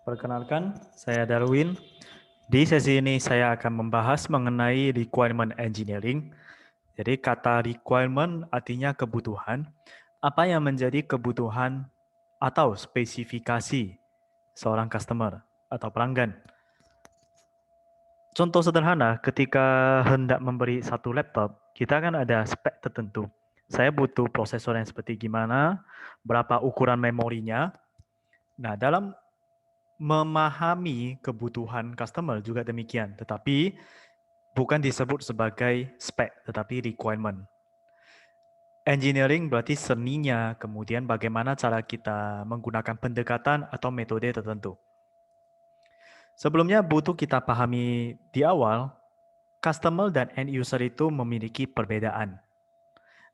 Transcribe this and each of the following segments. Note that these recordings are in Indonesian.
Perkenalkan, saya Darwin. Di sesi ini saya akan membahas mengenai requirement engineering. Jadi kata requirement artinya kebutuhan. Apa yang menjadi kebutuhan atau spesifikasi seorang customer atau pelanggan. Contoh sederhana, ketika hendak memberi satu laptop, kita kan ada spek tertentu. Saya butuh prosesor yang seperti gimana, berapa ukuran memorinya. Nah, dalam memahami kebutuhan customer juga demikian, tetapi bukan disebut sebagai spek, tetapi requirement. Engineering berarti seninya, kemudian bagaimana cara kita menggunakan pendekatan atau metode tertentu. Sebelumnya butuh kita pahami di awal, customer dan end user itu memiliki perbedaan.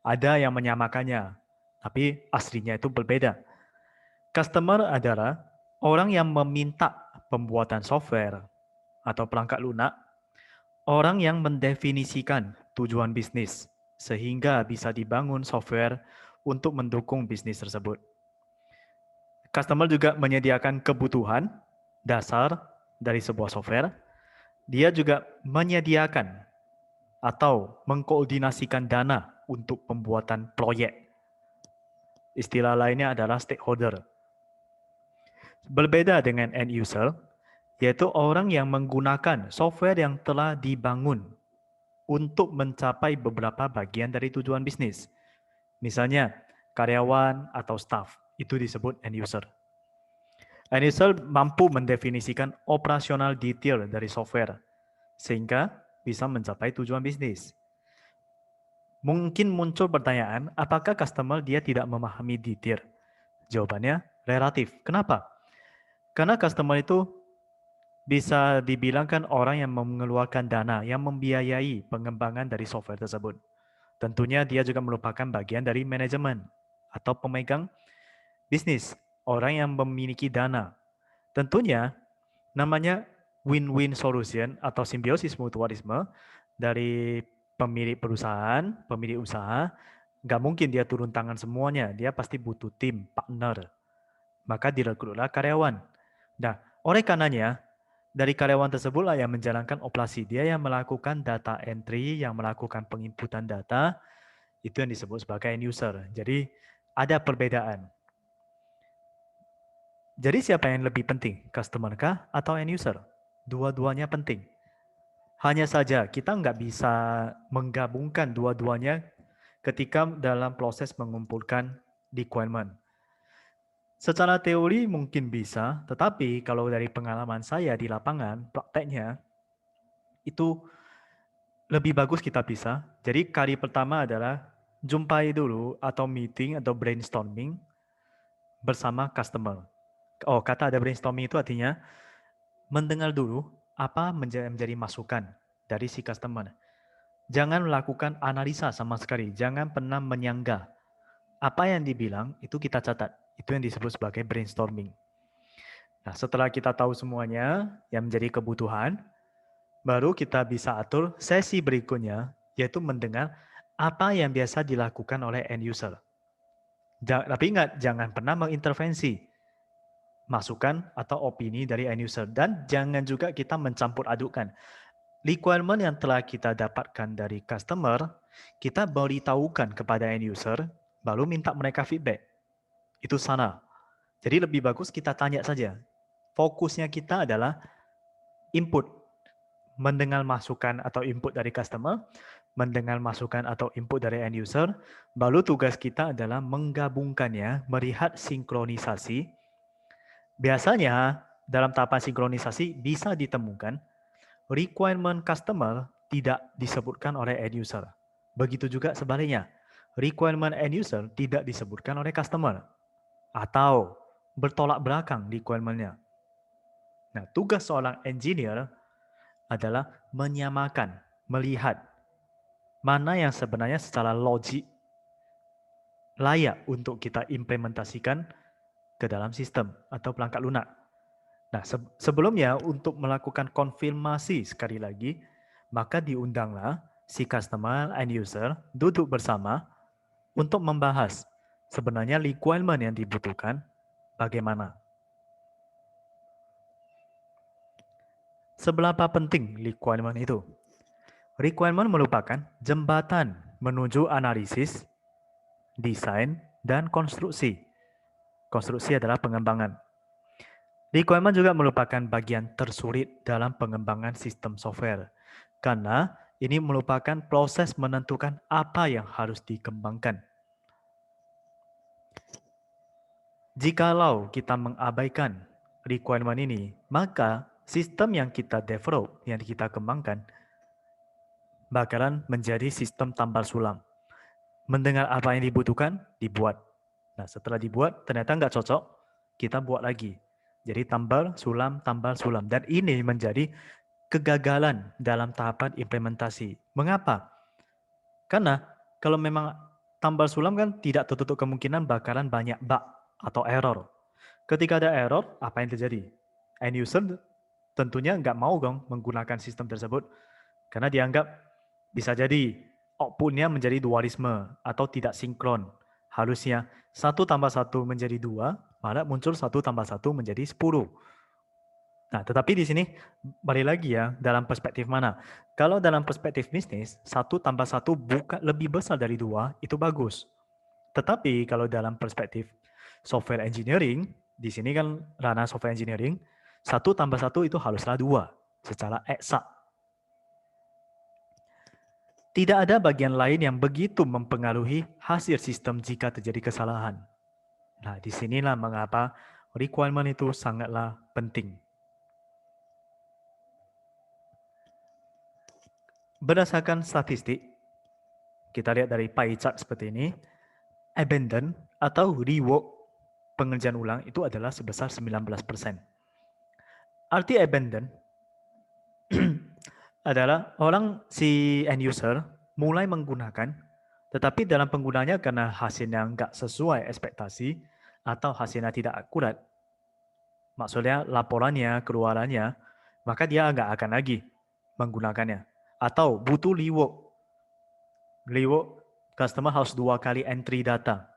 Ada yang menyamakannya, tapi aslinya itu berbeda. Customer adalah orang yang meminta pembuatan software atau perangkat lunak, orang yang mendefinisikan tujuan bisnis sehingga bisa dibangun software untuk mendukung bisnis tersebut. Customer juga menyediakan kebutuhan dasar dari sebuah software. Dia juga menyediakan atau mengkoordinasikan dana untuk pembuatan proyek. Istilah lainnya adalah stakeholder. Berbeda dengan end user, yaitu orang yang menggunakan software yang telah dibangun untuk mencapai beberapa bagian dari tujuan bisnis. Misalnya, karyawan atau staff, itu disebut end user. End user mampu mendefinisikan operasional detail dari software, sehingga bisa mencapai tujuan bisnis. Mungkin muncul pertanyaan, apakah customer dia tidak memahami detail? Jawabannya relatif. Kenapa? Karena customer itu bisa dibilangkan orang yang mengeluarkan dana, yang membiayai pengembangan dari software tersebut. Tentunya dia juga merupakan bagian dari manajemen atau pemegang bisnis, orang yang memiliki dana. Tentunya namanya win-win solution atau simbiosis mutualisme dari pemilik perusahaan, pemilik usaha, nggak mungkin dia turun tangan semuanya, dia pasti butuh tim, partner. Maka direkrutlah karyawan. Nah, oleh karenanya, dari karyawan tersebutlah yang menjalankan operasi. Dia yang melakukan data entry, yang melakukan penginputan data, itu yang disebut sebagai end user. Jadi ada perbedaan. Jadi siapa yang lebih penting? Customer kah atau end user? Dua-duanya penting. Hanya saja kita nggak bisa menggabungkan dua-duanya ketika dalam proses mengumpulkan requirement. Secara teori mungkin bisa, tetapi kalau dari pengalaman saya di lapangan, prakteknya, itu lebih bagus kita bisa. Jadi kali pertama adalah jumpai dulu atau meeting atau brainstorming bersama customer. Oh, kata ada brainstorming itu artinya mendengar dulu apa menjadi masukan dari si customer. Jangan melakukan analisa sama sekali, jangan pernah menyanggah. Apa yang dibilang itu kita catat. Itu yang disebut sebagai brainstorming. Nah, setelah kita tahu semuanya yang menjadi kebutuhan, baru kita bisa atur sesi berikutnya, yaitu mendengar apa yang biasa dilakukan oleh end user. Tapi ingat, jangan pernah mengintervensi masukan atau opini dari end user. Dan jangan juga kita mencampur adukan. Requirement yang telah kita dapatkan dari customer, kita beritahukan kepada end user, baru minta mereka feedback. Itu sana. Jadi lebih bagus kita tanya saja. Fokusnya kita adalah input, mendengar masukan atau input dari customer, mendengar masukan atau input dari end user, baru tugas kita adalah menggabungkannya, melihat sinkronisasi. Biasanya dalam tahapan sinkronisasi bisa ditemukan requirement customer tidak disebutkan oleh end user. Begitu juga sebaliknya, requirement end user tidak disebutkan oleh customer. Atau bertolak belakang requirement-nya. Nah, tugas seorang engineer adalah menyamakan, melihat mana yang sebenarnya secara logik layak untuk kita implementasikan ke dalam sistem atau perangkat lunak. Nah, sebelumnya untuk melakukan konfirmasi sekali lagi, maka diundanglah si customer and user duduk bersama untuk membahas sebenarnya requirement yang dibutuhkan bagaimana. Seberapa penting requirement itu? Requirement merupakan jembatan menuju analisis, desain, dan konstruksi. Konstruksi adalah pengembangan. Requirement juga merupakan bagian tersulit dalam pengembangan sistem software. Karena ini merupakan proses menentukan apa yang harus dikembangkan. Jikalau kita mengabaikan requirement ini, maka sistem yang kita develop, yang kita kembangkan, bakalan menjadi sistem tambal sulam. Mendengar apa yang dibutuhkan, dibuat. Nah, setelah dibuat, ternyata nggak cocok, kita buat lagi. Jadi tambal, sulam, tambal, sulam. Dan ini menjadi kegagalan dalam tahapan implementasi. Mengapa? Karena kalau memang tambal sulam kan tidak tertutup kemungkinan bakalan banyak bug atau error. Ketika ada error, apa yang terjadi? End user tentunya nggak mau dong menggunakan sistem tersebut. Karena dianggap bisa jadi output-nya menjadi dualisme atau tidak sinkron. Harusnya 1 tambah 1 menjadi 2, malah muncul 1 tambah 1 menjadi 10. Nah, tetapi di sini balik lagi ya, dalam perspektif mana? Kalau dalam perspektif bisnis, 1 tambah 1 bukan lebih besar dari 2, itu bagus. Tetapi kalau dalam perspektif software engineering, di sini kan ranah software engineering, 1 tambah 1 itu haruslah 2 secara eksak. Tidak ada bagian lain yang begitu mempengaruhi hasil sistem jika terjadi kesalahan. Nah, disinilah mengapa requirement itu sangatlah penting. Berdasarkan statistik, kita lihat dari pie chart seperti ini, abandon atau rework pengerjaan ulang itu adalah sebesar 19%. Arti abandon adalah orang si end user mulai menggunakan, tetapi dalam penggunanya karena hasilnya nggak sesuai ekspektasi atau hasilnya tidak akurat, maksudnya laporannya, keluarannya, maka dia nggak akan lagi menggunakannya. Atau butuh rework. Rework, customer harus 2 kali entry data.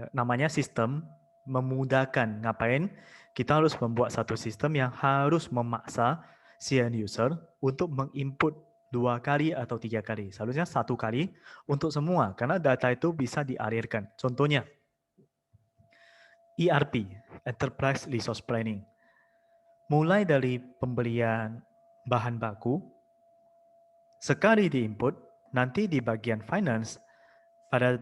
Namanya sistem memudahkan. Ngapain? Kita harus membuat satu sistem yang harus memaksa si end user untuk menginput 2 kali atau 3 kali. Seharusnya 1 kali untuk semua, karena data itu bisa dialirkan. Contohnya, ERP, Enterprise Resource Planning. Mulai dari pembelian bahan baku, sekali diinput, nanti di bagian finance, pada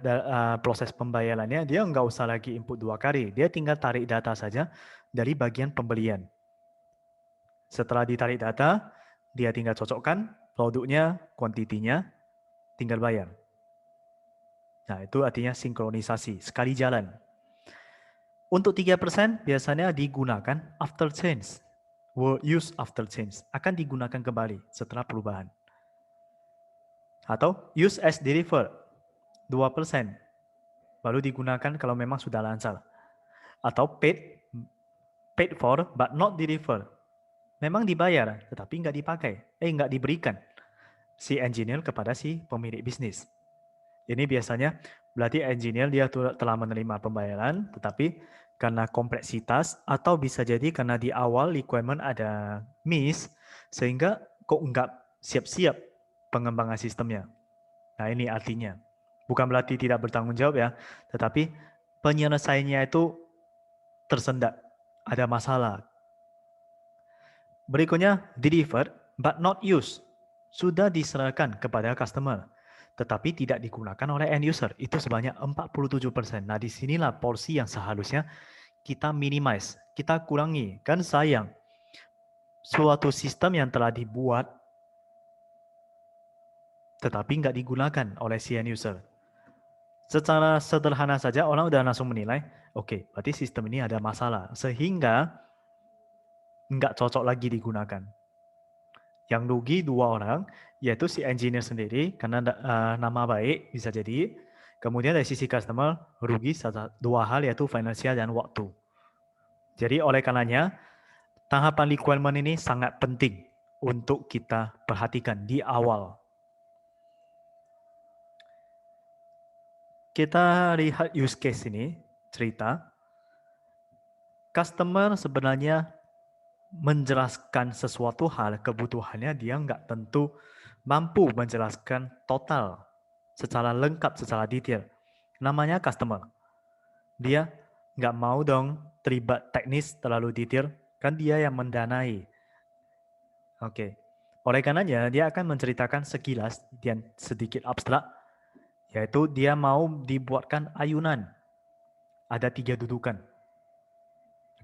proses pembayarannya, dia nggak usah lagi input 2 kali. Dia tinggal tarik data saja dari bagian pembelian. Setelah ditarik data, dia tinggal cocokkan produknya, kuantitinya, tinggal bayar. Nah, itu artinya sinkronisasi, sekali jalan. Untuk 3% biasanya digunakan after change. Will use after change. Akan digunakan kembali setelah perubahan. Atau use as delivered. 2%. Baru digunakan kalau memang sudah lancar. Atau paid for but not delivered. Memang dibayar, tetapi nggak dipakai. Nggak diberikan si engineer kepada si pemilik bisnis. Ini biasanya berarti engineer dia telah menerima pembayaran, tetapi karena kompleksitas atau bisa jadi karena di awal requirement ada miss, sehingga kok nggak siap-siap pengembangan sistemnya. Nah, ini artinya. Bukan berarti tidak bertanggung jawab ya, tetapi penyelesaiannya itu tersendat, ada masalah. Berikutnya, delivered but not used. Sudah diserahkan kepada customer, tetapi tidak digunakan oleh end user. Itu sebanyak 47%. Nah, disinilah porsi yang seharusnya kita minimize, kita kurangi. Kan sayang, suatu sistem yang telah dibuat, tetapi nggak digunakan oleh si end user. Secara sederhana saja, orang udah langsung menilai, oke, berarti sistem ini ada masalah. Sehingga nggak cocok lagi digunakan. Yang rugi 2 orang, yaitu si engineer sendiri, karena nama baik bisa jadi. Kemudian dari sisi customer, rugi 2 hal, yaitu finansial dan waktu. Jadi oleh karenanya, tahapan requirement ini sangat penting untuk kita perhatikan di awal. Kita lihat use case ini, cerita. Customer sebenarnya menjelaskan sesuatu hal, kebutuhannya dia nggak tentu mampu menjelaskan total, secara lengkap, secara detail. Namanya customer. Dia nggak mau dong terlibat teknis terlalu detail, kan dia yang mendanai. Oke. Oleh karenanya, dia akan menceritakan sekilas dan sedikit abstrak, yaitu dia mau dibuatkan ayunan. Ada 3 dudukan.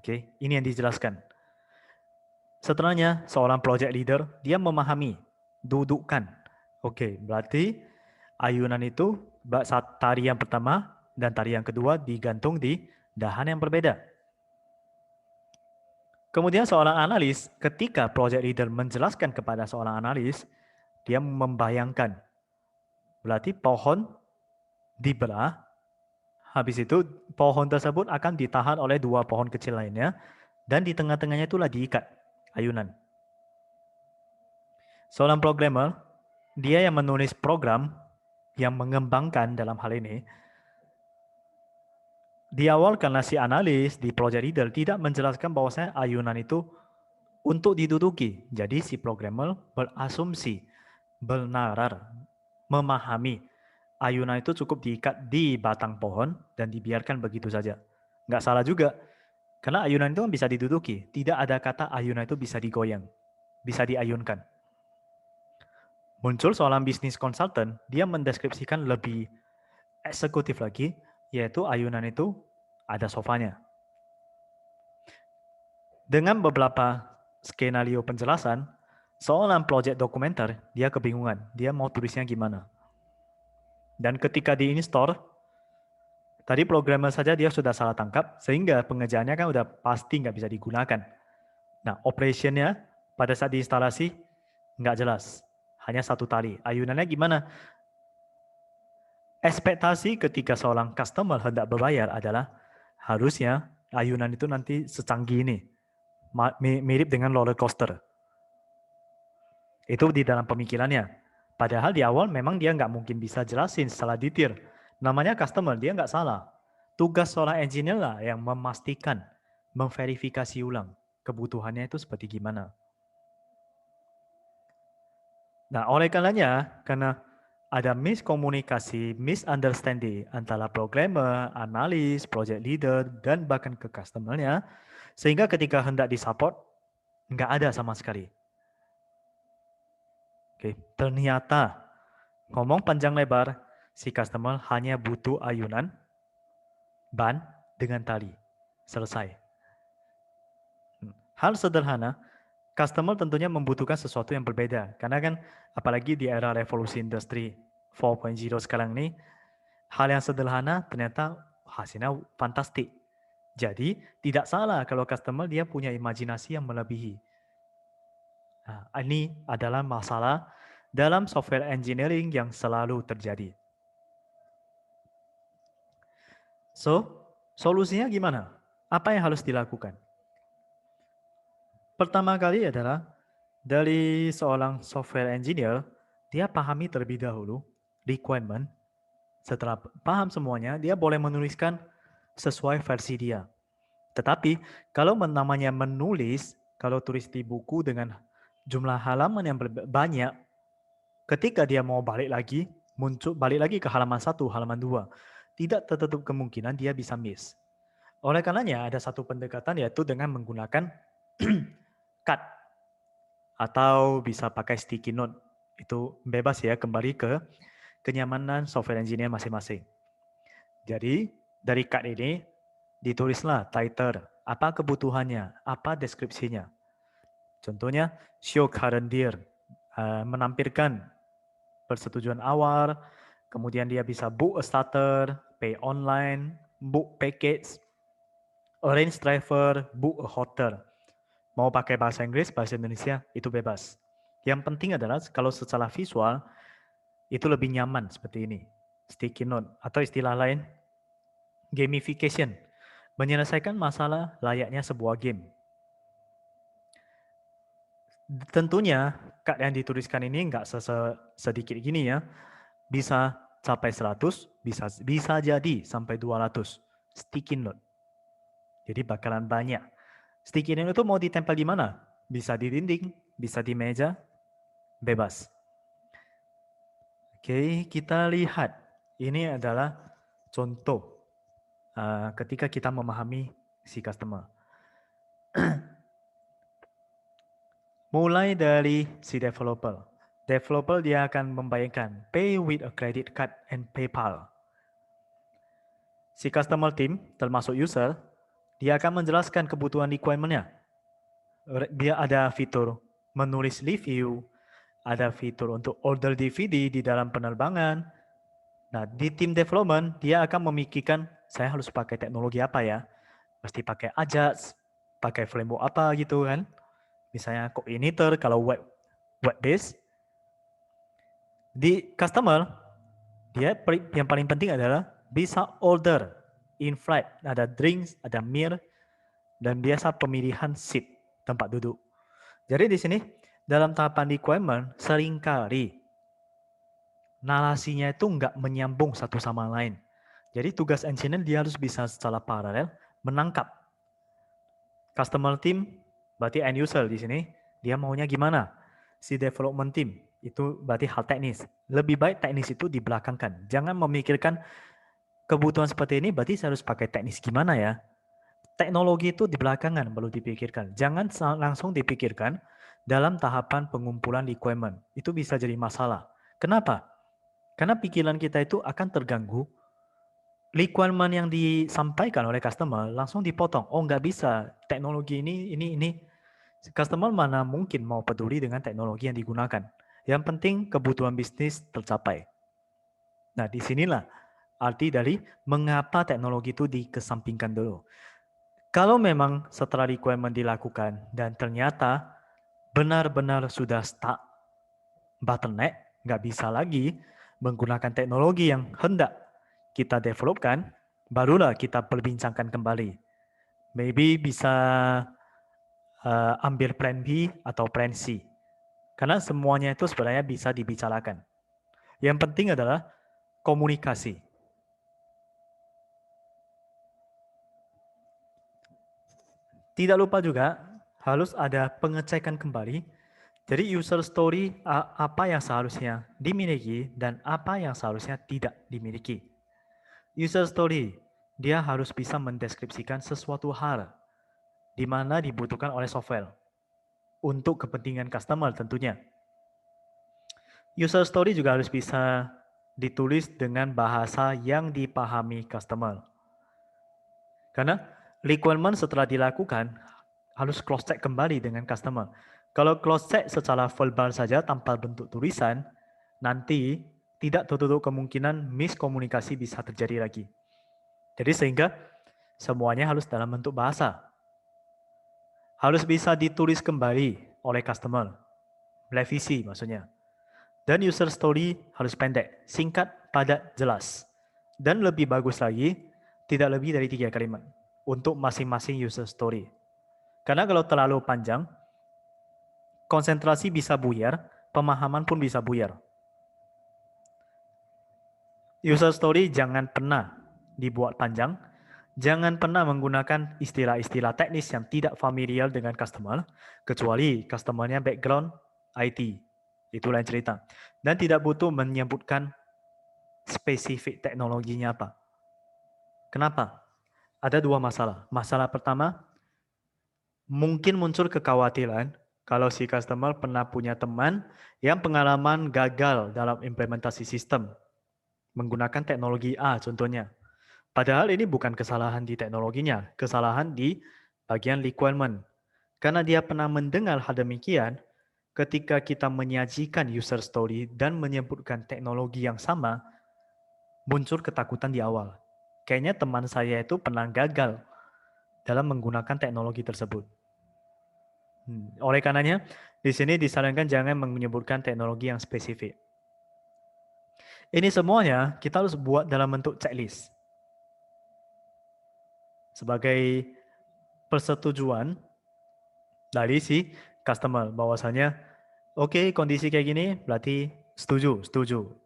Oke, ini yang dijelaskan. Setelahnya, seorang project leader, dia memahami dudukan. Oke, berarti ayunan itu tari yang pertama dan tari yang kedua digantung di dahan yang berbeda. Kemudian seorang analis, ketika project leader menjelaskan kepada seorang analis, dia membayangkan. Berarti pohon dibelah, habis itu pohon tersebut akan ditahan oleh 2 pohon kecil lainnya, dan di tengah-tengahnya itulah diikat ayunan. Seorang programmer, dia yang menulis program, yang mengembangkan dalam hal ini, di awal karena si analis di project leader tidak menjelaskan bahwasanya ayunan itu untuk diduduki. Jadi si programmer berasumsi, bernarar, memahami ayunan itu cukup diikat di batang pohon dan dibiarkan begitu saja. Nggak salah juga, karena ayunan itu bisa diduduki. Tidak ada kata ayunan itu bisa digoyang, bisa diayunkan. Muncul seorang bisnis consultant, dia mendeskripsikan lebih eksekutif lagi, yaitu ayunan itu ada sofanya. Dengan beberapa skenario penjelasan, seorang project dokumenter, dia kebingungan, dia mau tulisnya gimana. Dan ketika di-install, tadi programmer saja dia sudah salah tangkap, sehingga pengerjaannya kan udah pasti nggak bisa digunakan. Nah, operationnya pada saat diinstalasi nggak jelas. Hanya satu tali. Ayunannya gimana? Ekspektasi ketika seorang customer hendak berbayar adalah harusnya ayunan itu nanti secanggih ini. Mirip dengan roller coaster. Itu di dalam pemikirannya. Padahal di awal memang dia nggak mungkin bisa jelasin secara detail. Namanya customer, dia nggak salah. Tugas seorang engineer lah yang memastikan, memverifikasi ulang kebutuhannya itu seperti gimana. Nah, oleh karenanya, karena ada miskomunikasi, misunderstanding antara programmer, analis, project leader, dan bahkan ke customer-nya, sehingga ketika hendak disupport, nggak ada sama sekali. Oke, ternyata ngomong panjang lebar, si customer hanya butuh ayunan, ban, dengan tali. Selesai. Hal sederhana, customer tentunya membutuhkan sesuatu yang berbeda. Karena kan apalagi di era revolusi industri 4.0 sekarang ini, hal yang sederhana ternyata hasilnya fantastik. Jadi tidak salah kalau customer dia punya imajinasi yang melebihi. Nah, ini adalah masalah dalam software engineering yang selalu terjadi. So, solusinya gimana? Apa yang harus dilakukan? Pertama kali adalah dari seorang software engineer, dia pahami terlebih dahulu requirement. Setelah paham semuanya, dia boleh menuliskan sesuai versi dia. Tetapi kalau namanya menulis, kalau tulis di buku dengan jumlah halaman yang banyak, ketika dia mau balik lagi, balik lagi ke halaman 1, halaman 2, tidak tertutup kemungkinan dia bisa miss. Oleh karenanya ada satu pendekatan yaitu dengan menggunakan cut atau bisa pakai sticky note. Itu bebas ya, kembali ke kenyamanan software engineer masing-masing. Jadi dari cut ini ditulislah title, apa kebutuhannya, apa deskripsinya. Contohnya show current deal, menampilkan persetujuan awal, kemudian dia bisa book a starter, pay online, book package, arrange driver, book a hotel. Mau pakai bahasa Inggris, bahasa Indonesia, itu bebas. Yang penting adalah kalau secara visual, itu lebih nyaman seperti ini. Sticky note, atau istilah lain, gamification. Menyelesaikan masalah layaknya sebuah game. Tentunya, cut yang dituliskan ini nggak sedikit gini ya. Bisa capai 100, bisa jadi sampai 200 sticky note. Jadi bakalan banyak. Sticky note itu mau ditempel di mana? Bisa di dinding, bisa di meja, bebas. Oke, kita lihat. Ini adalah contoh ketika kita memahami si customer. Mulai dari si developer. Developer dia akan membayangkan pay with a credit card and PayPal. Si customer team, termasuk user, dia akan menjelaskan kebutuhan requirement-nya. Dia ada fitur menulis review, ada fitur untuk order DVD di dalam penerbangan. Nah, di tim development, dia akan memikirkan, saya harus pakai teknologi apa ya? Pasti pakai Ajax, pakai framework apa gitu kan. Misalnya coordinator kalau web based. Di customer, dia yang paling penting adalah bisa order in flight, ada drinks, ada meal, dan biasa pemilihan seat, tempat duduk. Jadi di sini dalam tahapan requirement seringkali narasinya itu nggak menyambung satu sama lain. Jadi tugas engineer dia harus bisa secara paralel menangkap customer team, berarti end user di sini, dia maunya gimana? Si development team, itu berarti hal teknis. Lebih baik teknis itu dibelakangkan. Jangan memikirkan kebutuhan seperti ini, berarti saya harus pakai teknis gimana ya? Teknologi itu di belakangan perlu dipikirkan. Jangan langsung dipikirkan dalam tahapan pengumpulan requirement. Itu bisa jadi masalah. Kenapa? Karena pikiran kita itu akan terganggu. Requirement yang disampaikan oleh customer langsung dipotong. Oh, nggak bisa. Teknologi ini. Customer mana mungkin mau peduli dengan teknologi yang digunakan. Yang penting kebutuhan bisnis tercapai. Nah, disinilah arti dari mengapa teknologi itu dikesampingkan dulu. Kalau memang setelah requirement dilakukan dan ternyata benar-benar sudah stuck, bottleneck, nggak bisa lagi menggunakan teknologi yang hendak kita developkan, barulah kita perbincangkan kembali. Maybe bisa ambil plan B atau plan C. Karena semuanya itu sebenarnya bisa dibicarakan. Yang penting adalah komunikasi. Tidak lupa juga harus ada pengecekan kembali. Jadi user story apa yang seharusnya dimiliki dan apa yang seharusnya tidak dimiliki. User story, dia harus bisa mendeskripsikan sesuatu hal di mana dibutuhkan oleh software untuk kepentingan customer tentunya. User story juga harus bisa ditulis dengan bahasa yang dipahami customer. Karena requirement setelah dilakukan harus cross check kembali dengan customer. Kalau cross check secara verbal saja tanpa bentuk tulisan, nanti tidak tertutup kemungkinan miskomunikasi bisa terjadi lagi. Jadi sehingga semuanya harus dalam bentuk bahasa. Harus bisa ditulis kembali oleh customer. Revisi maksudnya. Dan user story harus pendek, singkat, padat, jelas. Dan lebih bagus lagi, tidak lebih dari 3 kalimat untuk masing-masing user story. Karena kalau terlalu panjang, konsentrasi bisa buyar, pemahaman pun bisa buyar. User story jangan pernah dibuat panjang, jangan pernah menggunakan istilah-istilah teknis yang tidak familiar dengan customer, kecuali customer-nya background IT. Itu lain cerita. Dan tidak butuh menyebutkan spesifik teknologinya apa. Kenapa? Ada 2 masalah. Masalah pertama, mungkin muncul kekhawatiran kalau si customer pernah punya teman yang pengalaman gagal dalam implementasi sistem menggunakan teknologi A contohnya. Padahal ini bukan kesalahan di teknologinya, kesalahan di bagian requirement. Karena dia pernah mendengar hal demikian, ketika kita menyajikan user story dan menyebutkan teknologi yang sama, muncul ketakutan di awal. Kayaknya teman saya itu pernah gagal dalam menggunakan teknologi tersebut. Oleh karenanya, di sini disarankan jangan menyebutkan teknologi yang spesifik. Ini semuanya kita harus buat dalam bentuk checklist. Sebagai persetujuan dari si customer bahwasanya oke, kondisi kayak gini berarti setuju.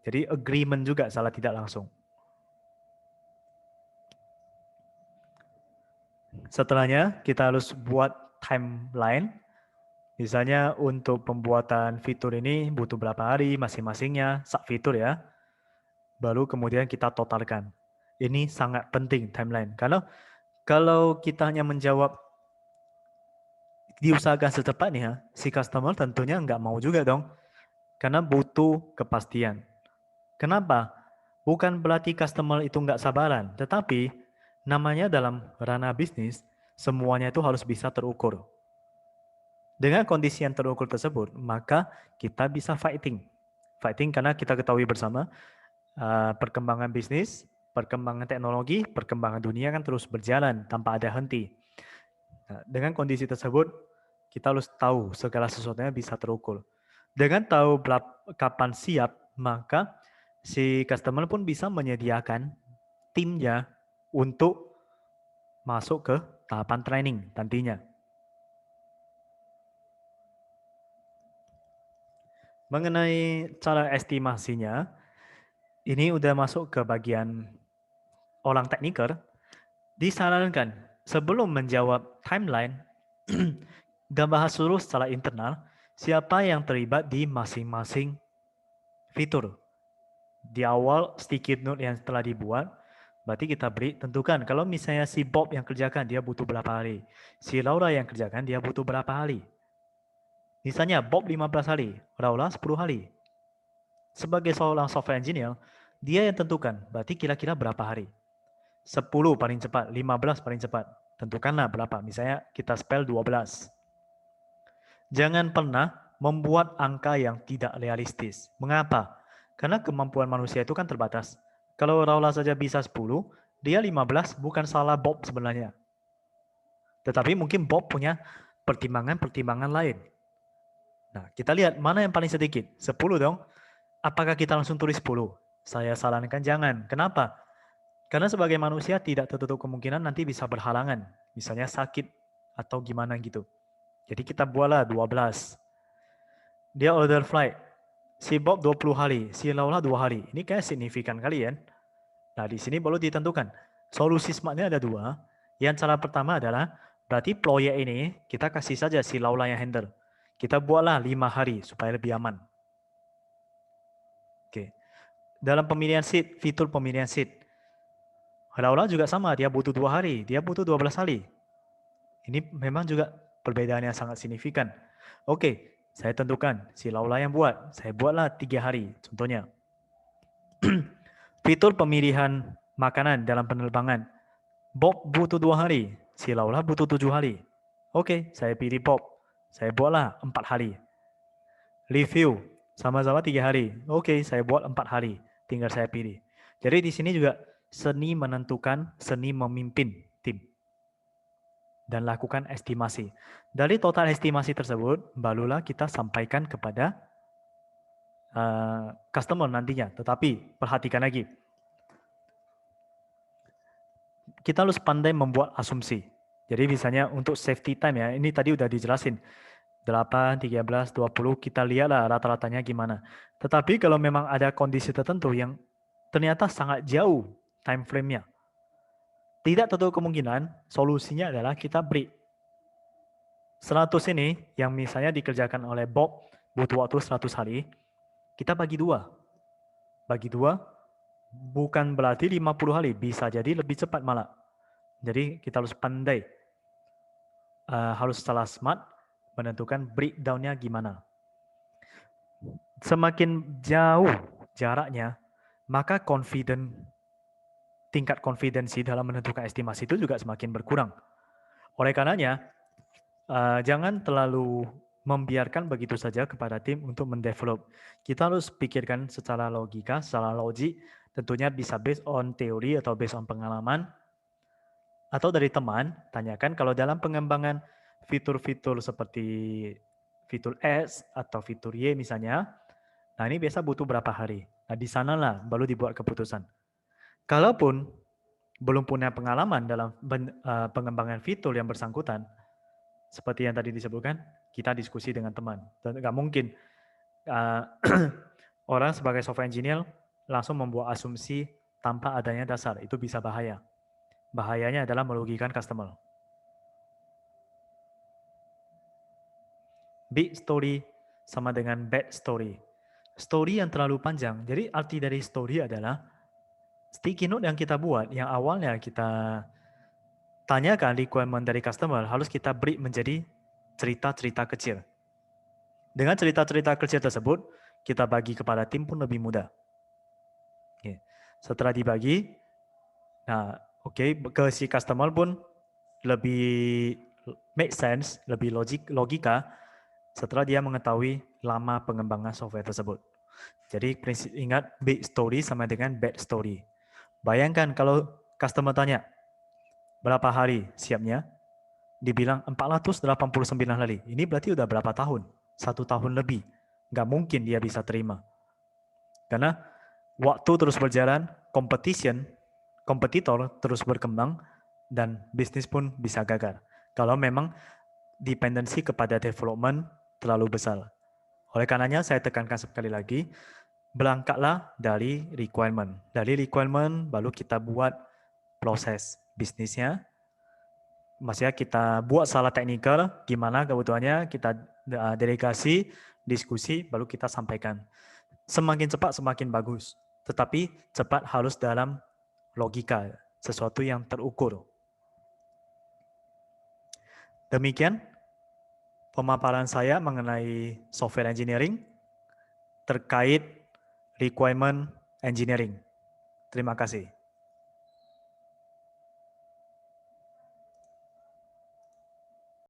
Jadi agreement juga salah tidak langsung. Setelahnya kita harus buat timeline. Misalnya untuk pembuatan fitur ini butuh berapa hari masing-masingnya, sub fitur ya. Baru kemudian kita totalkan. Ini sangat penting timeline. Karena kalau kita hanya menjawab diusahakan secepatnya, si customer tentunya nggak mau juga dong. Karena butuh kepastian. Kenapa? Bukan berarti customer itu nggak sabaran, tetapi namanya dalam ranah bisnis, semuanya itu harus bisa terukur. Dengan kondisi yang terukur tersebut, maka kita bisa fighting. Fighting karena kita ketahui bersama, perkembangan bisnis, perkembangan teknologi, perkembangan dunia kan terus berjalan tanpa ada henti. Nah, dengan kondisi tersebut, kita harus tahu segala sesuatunya bisa terukur. Dengan tahu kapan siap, maka si customer pun bisa menyediakan timnya untuk masuk ke tahapan training nantinya. Mengenai cara estimasinya, ini udah masuk ke bagian orang tekniker, disarankan sebelum menjawab timeline, dan bahas dulu secara internal, siapa yang terlibat di masing-masing fitur. Di awal sticky note yang telah dibuat, berarti kita beri tentukan kalau misalnya si Bob yang kerjakan dia butuh berapa hari, si Laura yang kerjakan dia butuh berapa hari. Misalnya Bob 15 hari, Laura 10 hari. Sebagai seorang software engineer, dia yang tentukan, berarti kira-kira berapa hari. 10 paling cepat, 15 paling cepat. Tentukanlah berapa, misalnya kita spell 12. Jangan pernah membuat angka yang tidak realistis. Mengapa? Karena kemampuan manusia itu kan terbatas. Kalau Laura saja bisa 10, dia 15 bukan salah Bob sebenarnya. Tetapi mungkin Bob punya pertimbangan-pertimbangan lain. Nah, kita lihat mana yang paling sedikit. 10 dong. Apakah kita langsung tulis 10? Saya sarankan jangan. Kenapa? Karena sebagai manusia tidak tertutup kemungkinan nanti bisa berhalangan. Misalnya sakit atau gimana gitu. Jadi kita buatlah 12. Dia order flight. Si Bob 20 hari, si Laura 2 hari. Ini kayak signifikan kali ya. Nah, di sini baru ditentukan. Solusi smartnya ada dua. Yang cara pertama adalah, berarti proyek ini kita kasih saja si Laura yang handle. Kita buatlah 5 hari supaya lebih aman. Oke. Dalam pemilihan seat, fitur pemilihan seat. Laura juga sama, dia butuh 2 hari, dia butuh 12 hari. Ini memang juga perbedaan yang sangat signifikan. Oke, saya tentukan, si Laura yang buat, saya buatlah 3 hari, contohnya. Fitur pemilihan makanan dalam penerbangan. Bob butuh 2 hari, si Laura butuh 7 hari. Oke, saya pilih Bob. Saya buatlah 4 hari. Review, sama-sama 3 hari. Oke, saya buat 4 hari. Tinggal saya pilih. Jadi di sini juga seni menentukan, seni memimpin tim. Dan lakukan estimasi. Dari total estimasi tersebut, barulah kita sampaikan kepada customer nantinya. Tetapi perhatikan lagi, kita harus pandai membuat asumsi. Jadi misalnya untuk safety time ya, ini tadi udah dijelasin. 8, 13, 20, kita lihatlah rata-ratanya gimana. Tetapi kalau memang ada kondisi tertentu yang ternyata sangat jauh time frame-nya, tidak tertutup kemungkinan solusinya adalah kita break. 100 ini yang misalnya dikerjakan oleh Bob butuh waktu 100 hari, kita bagi dua. Bagi dua bukan berarti 50 hari, bisa jadi lebih cepat malah. Jadi kita harus pandai, harus secara smart menentukan breakdown-nya gimana. Semakin jauh jaraknya, maka tingkat konfidensi dalam menentukan estimasi itu juga semakin berkurang. Oleh karenanya, jangan terlalu membiarkan begitu saja kepada tim untuk mendevelop. Kita harus pikirkan secara logika, secara logik, tentunya bisa based on teori atau based on pengalaman, atau dari teman, tanyakan kalau dalam pengembangan fitur-fitur seperti fitur S atau fitur Y misalnya, nah ini biasa butuh berapa hari. Nah di sanalah baru dibuat keputusan. Kalaupun belum punya pengalaman dalam pengembangan fitur yang bersangkutan, seperti yang tadi disebutkan, kita diskusi dengan teman. Dan nggak mungkin orang sebagai software engineer langsung membuat asumsi tanpa adanya dasar. Itu bisa bahaya. Bahayanya adalah merugikan customer. Big story sama dengan bad story. Story yang terlalu panjang. Jadi arti dari story adalah sticky note yang kita buat, yang awalnya kita tanyakan requirement dari customer, harus kita break menjadi cerita-cerita kecil. Dengan cerita-cerita kecil tersebut, kita bagi kepada tim pun lebih mudah. Okay. Setelah dibagi, nah ke si customer pun lebih make sense, lebih logika setelah dia mengetahui lama pengembangan software tersebut. Jadi prinsip ingat big story sama dengan bad story. Bayangkan kalau customer tanya, berapa hari siapnya? Dibilang 489 hari. Ini berarti udah berapa tahun? 1 tahun lebih. Nggak mungkin dia bisa terima. Karena waktu terus berjalan, kompetitor terus berkembang, dan bisnis pun bisa gagal. Kalau memang dependensi kepada development terlalu besar. Oleh karenanya saya tekankan sekali lagi, berangkatlah dari requirement. Dari requirement baru kita buat proses bisnisnya. Maksudnya kita buat salah teknikal, gimana kebutuhannya, kita delegasi, diskusi, baru kita sampaikan. Semakin cepat semakin bagus. Tetapi cepat harus dalam logika, sesuatu yang terukur. Demikian pemaparan saya mengenai software engineering terkait requirement engineering. Terima kasih.